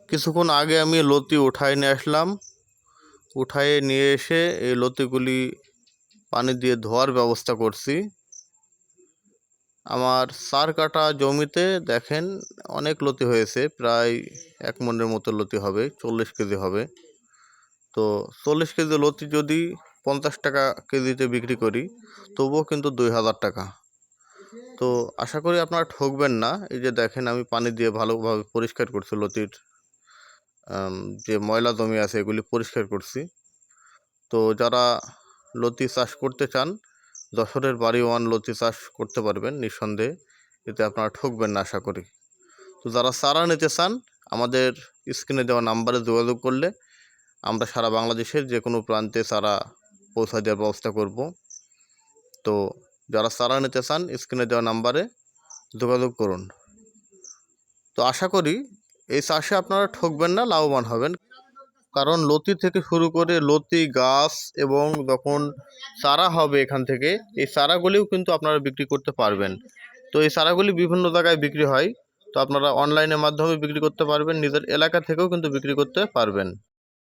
কিছুক্ষণ আগে আমি লতি উঠায় নিয়ে আসলাম। উঠায়ে নিয়ে এসে এই লতিগুলি পানি দিয়ে ধোয়ার ব্যবস্থা করছি। আমার 4 কাঠা জমিতে দেখেন অনেক লতি হয়েছে, প্রায় 1 মণের মতো লতি হবে, 40 কেজি হবে। তো 40 কেজি লতি যদি 50 টাকা কেজিতে বিক্রি করি তবুও কিন্তু 2000 টাকা। তো আশা করি আপনারা ঠকবেন না। এই যে দেখেন আমি পানি দিয়ে ভালোভাবে পরিষ্কার করছি লতির যে ময়লা জমি আছে এগুলি পরিষ্কার করছি। তো যারা লতি চাষ করতে চান যশোরের বাড়ি ওয়ান লতি চাষ করতে পারবেন নিঃসন্দেহে, এতে আপনারা ঠকবেন না আশা করি। তো যারা চারা নিতে চান আমাদের স্ক্রিনে দেওয়া নাম্বারে যোগাযোগ করলে আমরা সারা বাংলাদেশের যে কোনো প্রান্তে চারা পৌঁছা দেওয়ার ব্যবস্থা করব। তো যারা চারা নিতে চান স্ক্রিনে দেওয়া নাম্বারে যোগাযোগ করুন। তো আশা করি এই চাষে আপনারা ঠকবেন না, লাভবান হবেন। কারণ লতি থেকে শুরু করে লতি গাছ এবং যখন চারা হবে এখান থেকে এই চারাগুলিও কিন্তু আপনারা বিক্রি করতে পারবেন। তো এই চারাগুলি বিভিন্ন জায়গায় বিক্রি হয়, তো আপনারা অনলাইনের মাধ্যমে বিক্রি করতে পারবেন, নিজের এলাকা থেকেও কিন্তু বিক্রি করতে পারবেন।